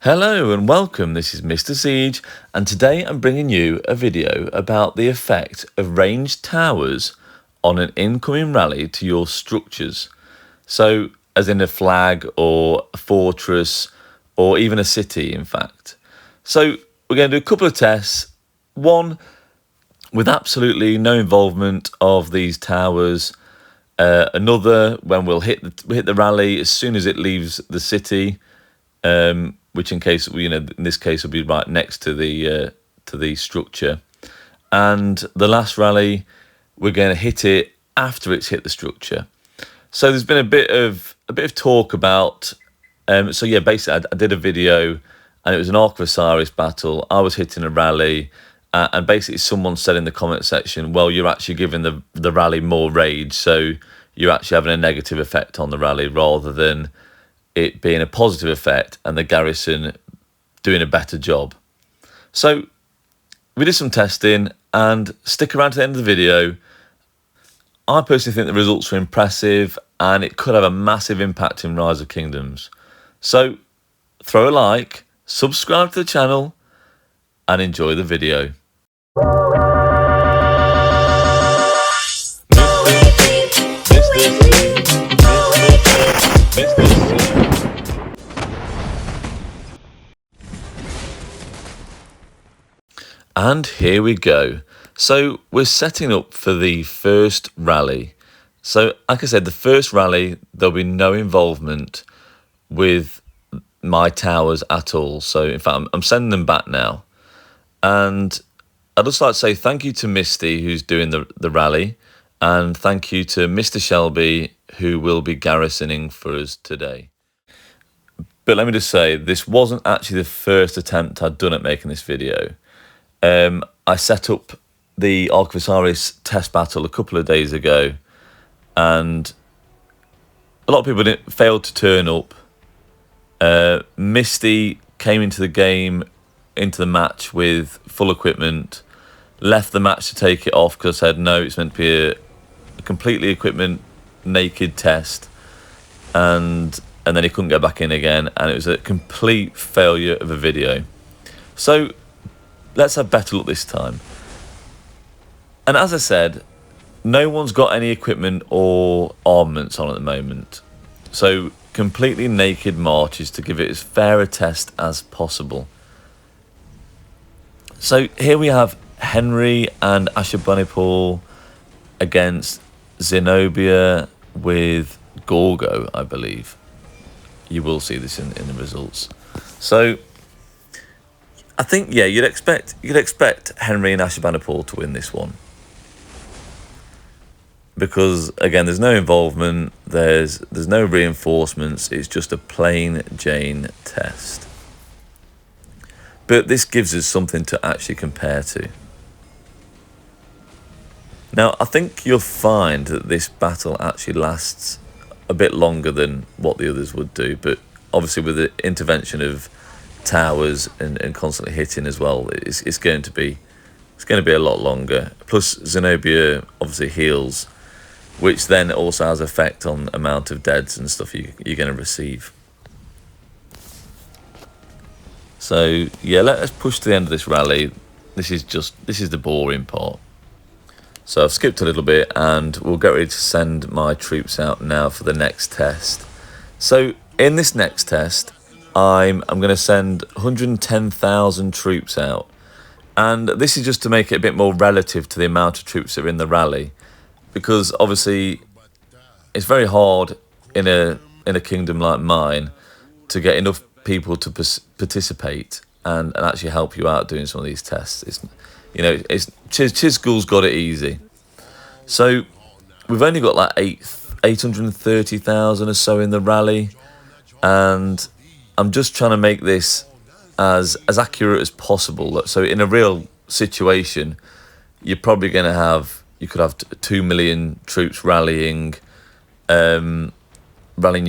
Hello and welcome, this is Mr. Siege, and today I'm bringing you a video about the effect of ranged towers on an incoming rally to your structures. So, as in a flag or a fortress or even a city, in fact. So, we're going to do a couple of tests. One with absolutely no involvement of these towers. Another when we'll hit the rally as soon as it leaves the city. Which in this case will be right next to the structure, and the last rally we're going to hit it after it's hit the structure. So there's been a bit of talk about. So yeah, basically I did a video, and it was an Ark of Osiris battle. I was hitting a rally, and basically someone said in the comment section, well, you're actually giving the rally more rage, so you're actually having a negative effect on the rally rather than it being a positive effect and the garrison doing a better job. So we did some testing, and stick around to the end of the video. I personally think the results are impressive and it could have a massive impact in Rise of Kingdoms. So throw a like, subscribe to the channel and enjoy the video. And here we go. So we're setting up for the first rally. So like I said, the first rally, there'll be no involvement with my towers at all. So in fact, I'm sending them back now. And I'd just like to say thank you to Misty, who's doing the rally. And thank you to Mr. Shelby, who will be garrisoning for us today. But let me just say, this wasn't actually the first attempt I'd done at making this video. I set up the Ark of Osiris test battle a couple of days ago, and a lot of people failed to turn up. Misty came into the match with full equipment, left the match to take it off because I said no, it's meant to be a completely equipment naked test, and then he couldn't go back in again, and it was a complete failure of a video. So let's have better luck this time. And as I said, no one's got any equipment or armaments on at the moment. So completely naked marches to give it as fair a test as possible. So here we have Henry and Ashurbanipal against Zenobia with Gorgo, I believe. You will see this in the results. So I think, yeah, you'd expect Henry and Ashurbanipal to win this one, because again, there's no involvement, there's no reinforcements, it's just a plain Jane test. But this gives us something to actually compare to. Now, I think you'll find that this battle actually lasts a bit longer than what the others would do, but obviously with the intervention of towers and constantly hitting as well, it's going to be a lot longer. Plus Zenobia obviously heals, which then also has effect on amount of deads and stuff you're going to receive. So yeah, let's push to the end of this rally. This is the boring part. So I've skipped a little bit, and we'll get ready to send my troops out now for the next test. So in this next test, I'm going to send 110,000 troops out, and this is just to make it a bit more relative to the amount of troops that are in the rally, because obviously it's very hard in a kingdom like mine to get enough people to participate and actually help you out doing some of these tests. Chisgul's got it easy, so we've only got like 830,000 or so in the rally, and I'm just trying to make this as accurate as possible. So in a real situation, you're probably going to have, you could have 2 million troops rallying your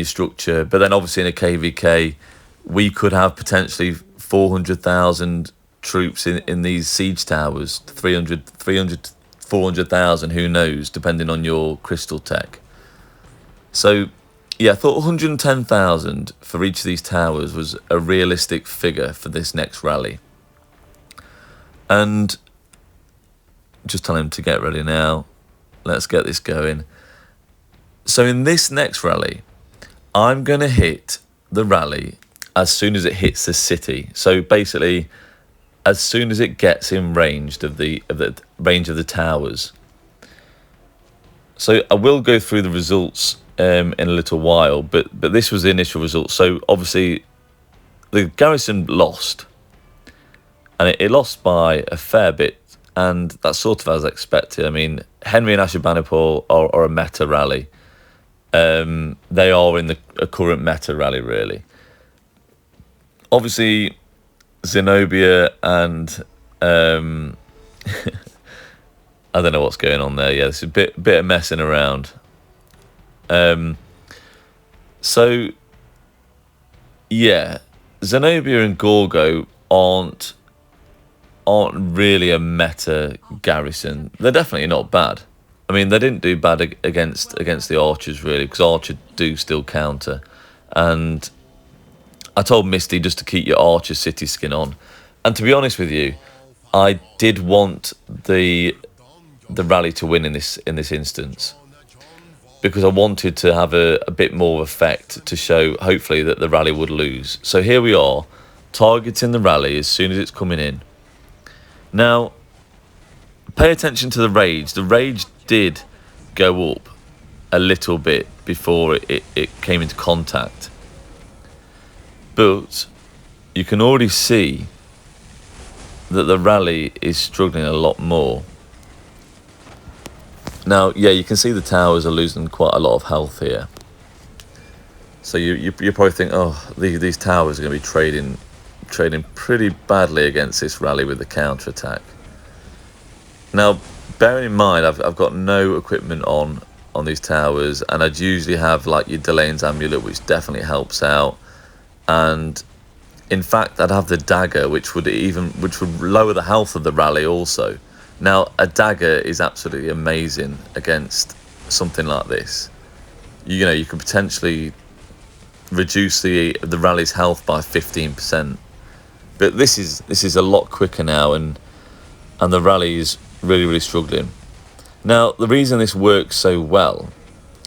structure. But then obviously in a KVK, we could have potentially 400,000 troops in these siege towers, 300, 400,000, who knows, depending on your crystal tech. So yeah, I thought 110,000 for each of these towers was a realistic figure for this next rally. And just tell him to get ready now. Let's get this going. So in this next rally, I'm going to hit the rally as soon as it hits the city. So basically, as soon as it gets in range of the range of the towers. So I will go through the results in a little while, but this was the initial result. So obviously, the garrison lost, and it lost by a fair bit, and that's sort of as expected. I mean, Henry and Ashurbanipal are a meta rally. They are in a current meta rally, really. Obviously, Zenobia and I don't know what's going on there. Yeah, there's a bit of messing around. So yeah, Zenobia and Gorgo aren't really a meta garrison. They're definitely not bad. I mean, they didn't do bad against the archers, really, because archers do still counter. And I told Misty just to keep your archer city skin on. And to be honest with you, I did want the rally to win in this instance, because I wanted to have a bit more effect to show, hopefully, that the rally would lose. So here we are, targeting the rally as soon as it's coming in. Now, pay attention to the rage. The rage did go up a little bit before it came into contact. But you can already see that the rally is struggling a lot more. Now, yeah, you can see the towers are losing quite a lot of health here. So you probably think, oh, these towers are going to be trading pretty badly against this rally with the counter-attack. Now, bearing in mind, I've got no equipment on these towers, and I'd usually have like your Delane's Amulet, which definitely helps out. And in fact, I'd have the dagger, which would lower the health of the rally also. Now, a dagger is absolutely amazing against something like this. You know, you can potentially reduce the rally's health by 15%. But this is a lot quicker now, and the rally is really struggling. Now, the reason this works so well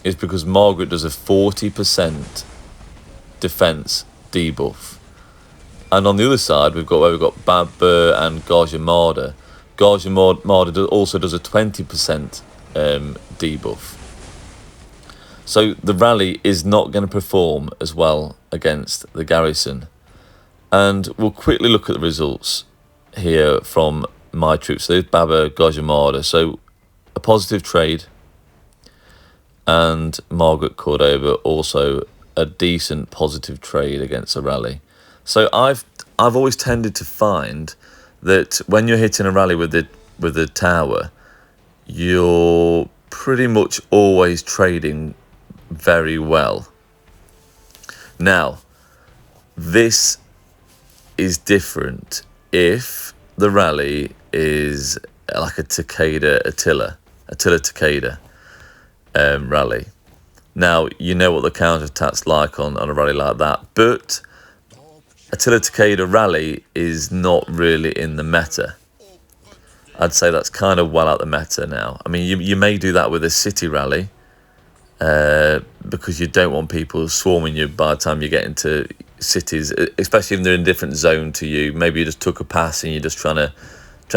is because Margaret does a 40% defense debuff. And on the other side, we've got Babur and Garja Marda. Garja Marda also does a 20% debuff. So the rally is not going to perform as well against the garrison. And we'll quickly look at the results here from my troops. So there's Babur, Garja Marda. So a positive trade. And Margaret Cordova also a decent positive trade against a rally. So I've always tended to find that when you're hitting a rally with the tower, you're pretty much always trading very well. Now, this is different if the rally is like a Attila Takeda rally. Now, you know what the counterattack's like on a rally like that, but Attila Takeda rally is not really in the meta. I'd say that's kind of well out the meta now. I mean, you may do that with a city rally, because you don't want people swarming you by the time you get into cities, especially if they're in a different zone to you. Maybe you just took a pass and you're just trying to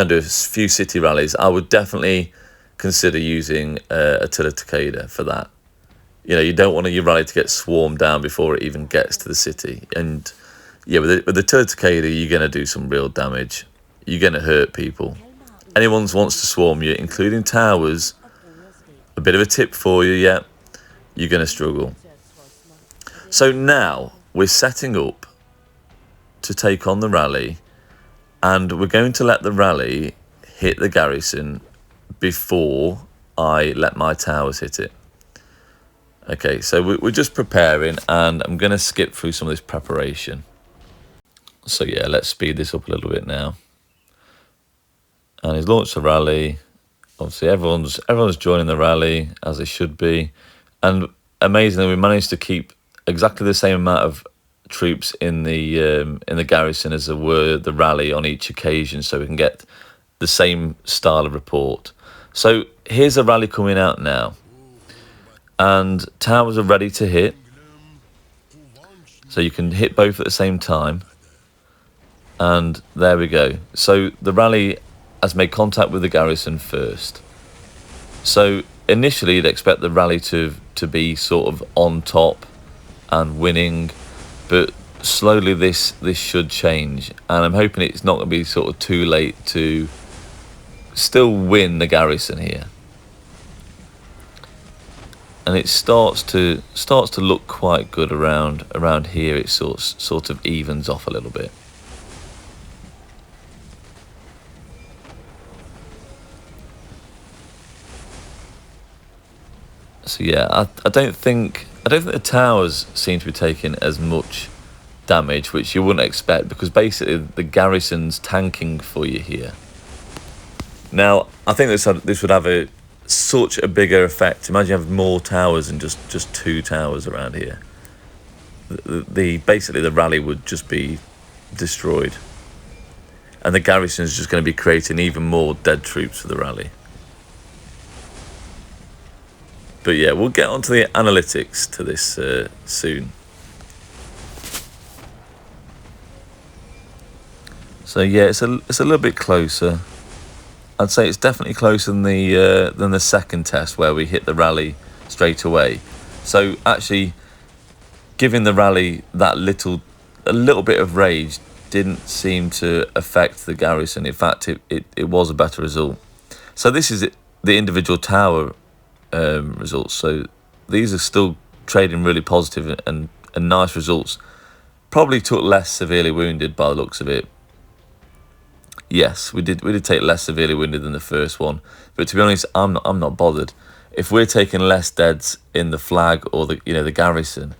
do a few city rallies. I would definitely consider using Attila Takeda for that. You know, you don't want your rally to get swarmed down before it even gets to the city. And yeah, with Attila Takeda, you're going to do some real damage. You're going to hurt people. Anyone wants to swarm you, including towers, a bit of a tip for you, yeah, you're going to struggle. So now we're setting up to take on the rally, and we're going to let the rally hit the garrison before I let my towers hit it. Okay, so we're just preparing, and I'm going to skip through some of this preparation. So yeah, let's speed this up a little bit now. And he's launched the rally. Obviously, everyone's joining the rally, as they should be. And amazingly, we managed to keep exactly the same amount of troops in the garrison as there were the rally on each occasion, so we can get the same style of report. So here's a rally coming out now, and towers are ready to hit, so you can hit both at the same time. And there we go. So the rally has made contact with the garrison first. So initially you'd expect the rally to be sort of on top and winning, but slowly this should change, and I'm hoping it's not going to be sort of too late to still win the garrison here. And it starts to look quite good around here. It sort of evens off a little bit. So yeah, I don't think the towers seem to be taking as much damage, which you wouldn't expect, because basically the garrison's tanking for you here. Now, I think this would have such a bigger effect. Imagine you have more towers than just 2 towers around here. Basically the rally would just be destroyed, and the garrison's just going to be creating even more dead troops for the rally. But yeah, we'll get onto the analytics to this soon. So yeah, it's a little bit closer. I'd say it's definitely closer than the second test where we hit the rally straight away. So actually, giving the rally a little bit of rage didn't seem to affect the garrison. In fact, it was a better result. So this is the individual tower results. So these are still trading really positive and nice results. Probably took less severely wounded by the looks of it. Yes, we did take less severely wounded than the first one, but to be honest, I'm not bothered. If we're taking less deads in the flag or the garrison,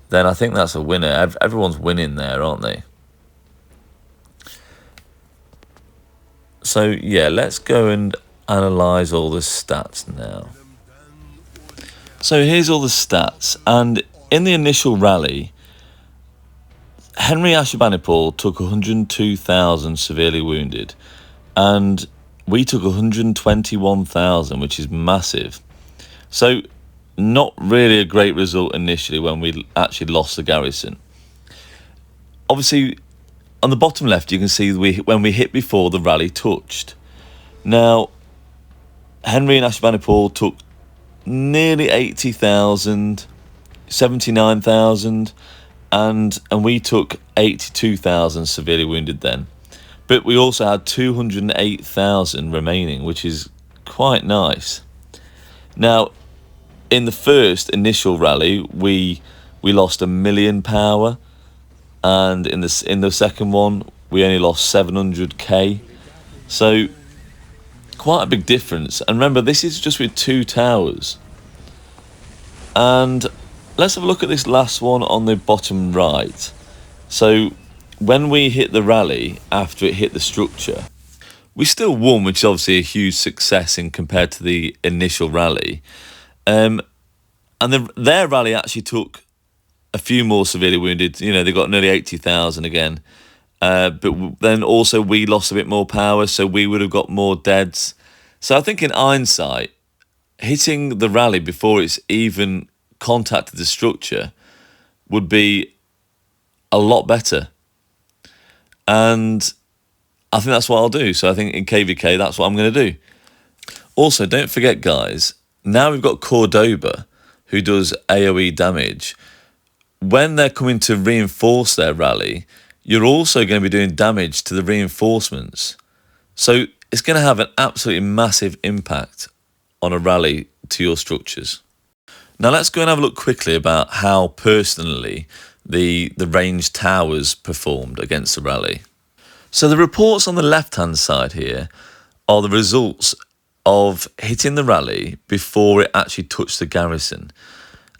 then I think that's a winner. Everyone's winning there, aren't they? So yeah, let's go and analyze all the stats now. So here's all the stats, and in the initial rally, Henry Ashurbanipal took 102,000 severely wounded, and we took 121,000, which is massive. So not really a great result initially when we actually lost the garrison. Obviously, on the bottom left, you can see when we hit before the rally touched. Now, Henry and Ashurbanipal took nearly 80,000, 79,000, and we took 82,000 severely wounded then. But we also had 208,000 remaining, which is quite nice. Now, in the first initial rally, we lost 1 million power, and in the second one, we only lost 700k. So quite a big difference. And remember, this is just with 2 towers. And let's have a look at this last one on the bottom right. So when we hit the rally after it hit the structure, we still won, which is obviously a huge success in compared to the initial rally. And their rally actually took a few more severely wounded. They got nearly 80,000 again. But then also we lost a bit more power, so we would have got more deads. So I think in hindsight, hitting the rally before it's even contacted the structure would be a lot better. And I think that's what I'll do. So I think in KVK, that's what I'm going to do. Also, don't forget, guys, now we've got Cordoba, who does AoE damage. When they're coming to reinforce their rally, you're also going to be doing damage to the reinforcements. So it's going to have an absolutely massive impact on a rally to your structures. Now let's go and have a look quickly about how personally the ranged towers performed against the rally. So the reports on the left-hand side here are the results of hitting the rally before it actually touched the garrison.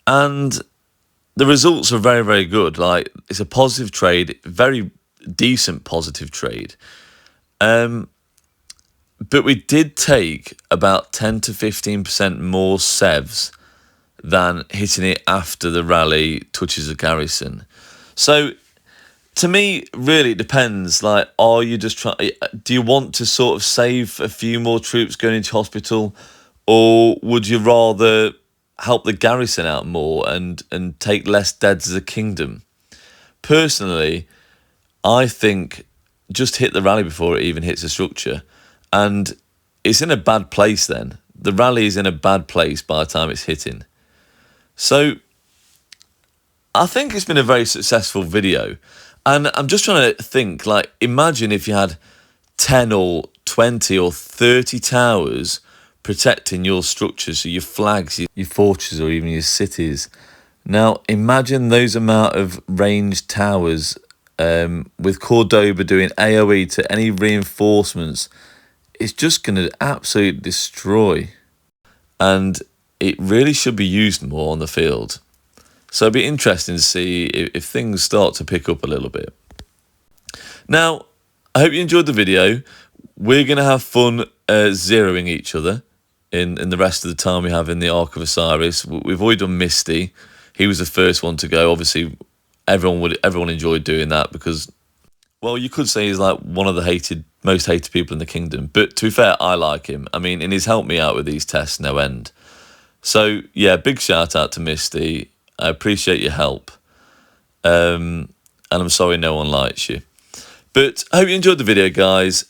And the results are very, very good. Like, it's a positive trade, very decent positive trade. But we did take about 10 to 15% more sevs than hitting it after the rally touches a garrison. So to me, really, it depends. Like, are you just trying? Do you want to sort of save a few more troops going into hospital, or would you rather help the garrison out more and take less deads as a kingdom? Personally, I think just hit the rally before it even hits the structure, and it's in a bad place then. The rally is in a bad place by the time it's hitting. So I think it's been a very successful video. And I'm just trying to think, like, imagine if you had 10 or 20 or 30 towers protecting your structures, so your flags, your fortresses, or even your cities. Now, imagine those amount of ranged towers with Cordoba doing AoE to any reinforcements. It's just going to absolutely destroy. And it really should be used more on the field. So it'd be interesting to see if things start to pick up a little bit. Now, I hope you enjoyed the video. We're going to have fun zeroing each other in the rest of the time we have in the Ark of Osiris. We've already done Misty. He was the first one to go. Obviously, everyone enjoyed doing that because, well, you could say he's like one of the most hated people in the kingdom. But to be fair, I like him. I mean, and he's helped me out with these tests no end. So, yeah, big shout out to Misty. I appreciate your help. And I'm sorry no one likes you. But I hope you enjoyed the video, guys.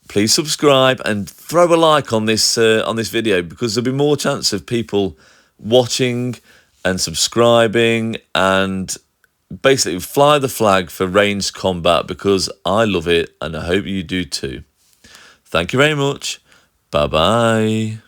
Please subscribe and throw a like on this video, because there'll be more chance of people watching and subscribing, and basically fly the flag for ranged combat, because I love it and I hope you do too. Thank you very much. Bye-bye.